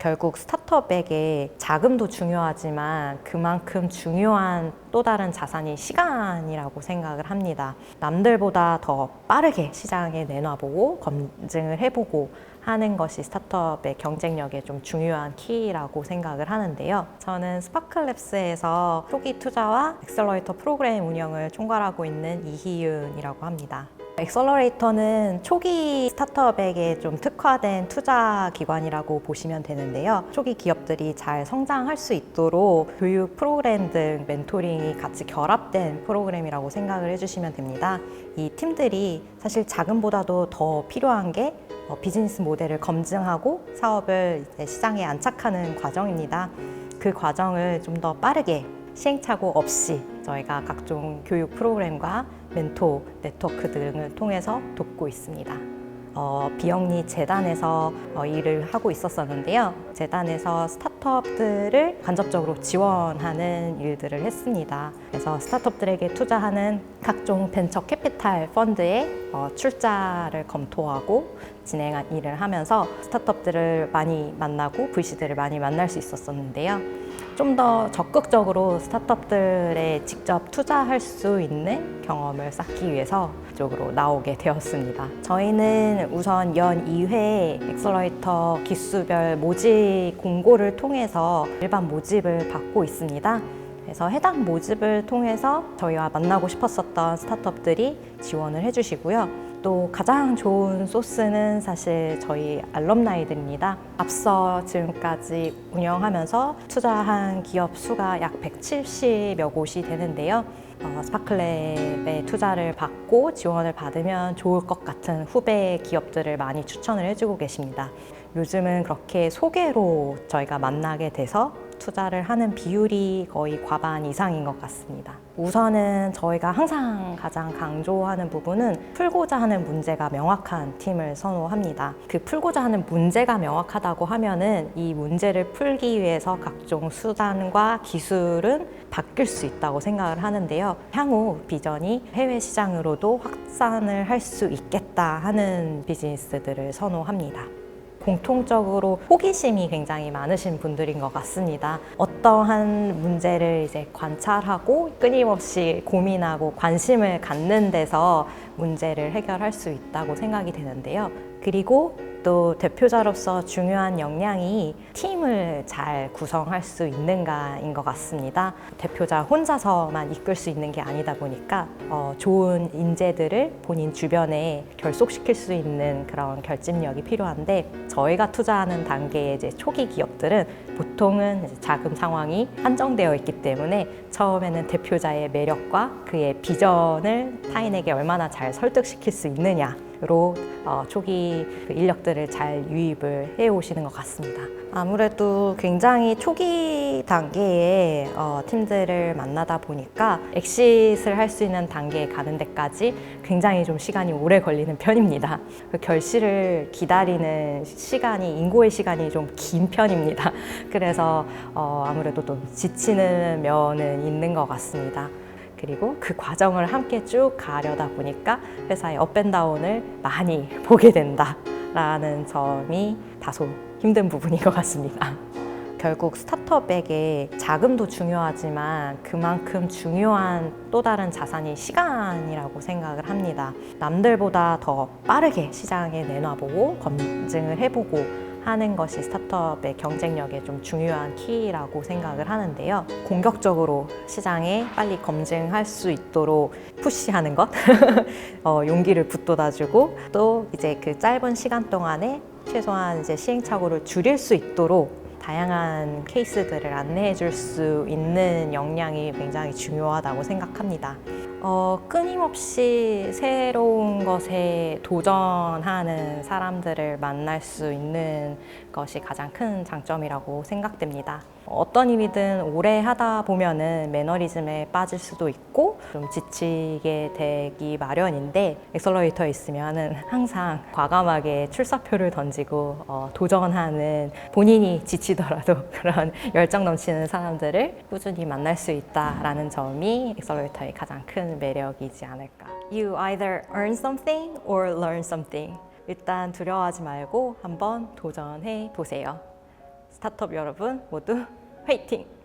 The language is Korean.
결국 스타트업에게 자금도 중요하지만 그만큼 중요한 또 다른 자산이 시간이라고 생각을 합니다. 남들보다 더 빠르게 시장에 내놔보고 검증을 해보고 하는 것이 스타트업의 경쟁력에 좀 중요한 키라고 생각을 하는데요. 저는 스파클랩스에서 초기 투자와 엑셀러레이터 프로그램 운영을 총괄하고 있는 이희윤이라고 합니다. 엑셀러레이터는 초기 스타트업에게 좀 특화된 투자 기관이라고 보시면 되는데요. 초기 기업들이 잘 성장할 수 있도록 교육 프로그램 등 멘토링이 같이 결합된 프로그램이라고 생각을 해주시면 됩니다. 이 팀들이 사실 자금보다도 더 필요한 게 비즈니스 모델을 검증하고 사업을 이제 시장에 안착하는 과정입니다. 그 과정을 좀 더 빠르게 시행착오 없이 저희가 각종 교육 프로그램과 멘토, 네트워크 등을 통해서 돕고 있습니다. 비영리 재단에서 일을 하고 있었었는데요. 재단에서 스타트업들을 간접적으로 지원하는 일들을 했습니다. 그래서 스타트업들에게 투자하는 각종 벤처 캐피탈 펀드의 출자를 검토하고 진행한 일을 하면서 스타트업들을 많이 만나고 VC들을 많이 만날 수 있었었는데요. 좀 더 적극적으로 스타트업들에 직접 투자할 수 있는 경험을 쌓기 위해서 이쪽으로 나오게 되었습니다. 저희는 우선 연 2회 엑셀러레이터 기수별 모집 공고를 통해서 일반 모집을 받고 있습니다. 그래서 해당 모집을 통해서 저희와 만나고 싶었었던 스타트업들이 지원을 해주시고요. 또 가장 좋은 소스는 사실 저희 알럼나이들입니다. 앞서 지금까지 운영하면서 투자한 기업 수가 약 170여 곳이 되는데요. 스파클랩에 투자를 받고 지원을 받으면 좋을 것 같은 후배 기업들을 많이 추천을 해주고 계십니다. 요즘은 그렇게 소개로 저희가 만나게 돼서 투자를 하는 비율이 거의 과반 이상인 것 같습니다. 우선은 저희가 항상 가장 강조하는 부분은 풀고자 하는 문제가 명확한 팀을 선호합니다. 그 풀고자 하는 문제가 명확하다고 하면은 이 문제를 풀기 위해서 각종 수단과 기술은 바뀔 수 있다고 생각을 하는데요. 향후 비전이 해외 시장으로도 확산을 할 수 있겠다 하는 비즈니스들을 선호합니다. 공통적으로 호기심이 굉장히 많으신 분들인 것 같습니다. 어떠한 문제를 이제 관찰하고 끊임없이 고민하고 관심을 갖는 데서 문제를 해결할 수 있다고 생각이 되는데요. 그리고 또 대표자로서 중요한 역량이 팀을 잘 구성할 수 있는가인 것 같습니다. 대표자 혼자서만 이끌 수 있는 게 아니다 보니까 좋은 인재들을 본인 주변에 결속시킬 수 있는 그런 결집력이 필요한데 저희가 투자하는 단계의 이제 초기 기업들은 보통은 이제 자금 상황이 한정되어 있기 때문에 처음에는 대표자의 매력과 그의 비전을 타인에게 얼마나 잘 설득시킬 수 있느냐로 초기 인력들을 잘 유입을 해오시는 것 같습니다. 아무래도 굉장히 초기 단계의 팀들을 만나다 보니까 엑싯을 할 수 있는 단계에 가는 데까지 굉장히 좀 시간이 오래 걸리는 편입니다. 그 결실을 기다리는 시간이, 인고의 시간이 좀 긴 편입니다. 그래서 아무래도 좀 지치는 면은 있는 것 같습니다. 그리고 그 과정을 함께 쭉 가려다 보니까 회사의 업앤다운을 많이 보게 된다라는 점이 다소 힘든 부분인 것 같습니다. 결국 스타트업에게 자금도 중요하지만 그만큼 중요한 또 다른 자산이 시간이라고 생각을 합니다. 남들보다 더 빠르게 시장에 내놔보고 검증을 해보고 하는 것이 스타트업의 경쟁력에 좀 중요한 키라고 생각을 하는데요. 공격적으로 시장에 빨리 검증할 수 있도록 푸시하는 것, 용기를 북돋아주고 또 이제 그 짧은 시간 동안에 최소한 이제 시행착오를 줄일 수 있도록 다양한 케이스들을 안내해 줄 수 있는 역량이 굉장히 중요하다고 생각합니다. 끊임없이 새로운 것에 도전하는 사람들을 만날 수 있는 것이 가장 큰 장점이라고 생각됩니다. 어떤 일이든 오래 하다 보면은 매너리즘에 빠질 수도 있고 좀 지치게 되기 마련인데 엑셀러레이터에 있으면은 항상 과감하게 출사표를 던지고 도전하는 본인이 지치더라도 그런 열정 넘치는 사람들을 꾸준히 만날 수 있다라는 점이 엑셀러레이터의 가장 큰 매력이지 않을까. You either earn something or learn something. 일단 두려워하지 말고 한번 도전해 보세요. 스타트업 여러분 모두 화이팅!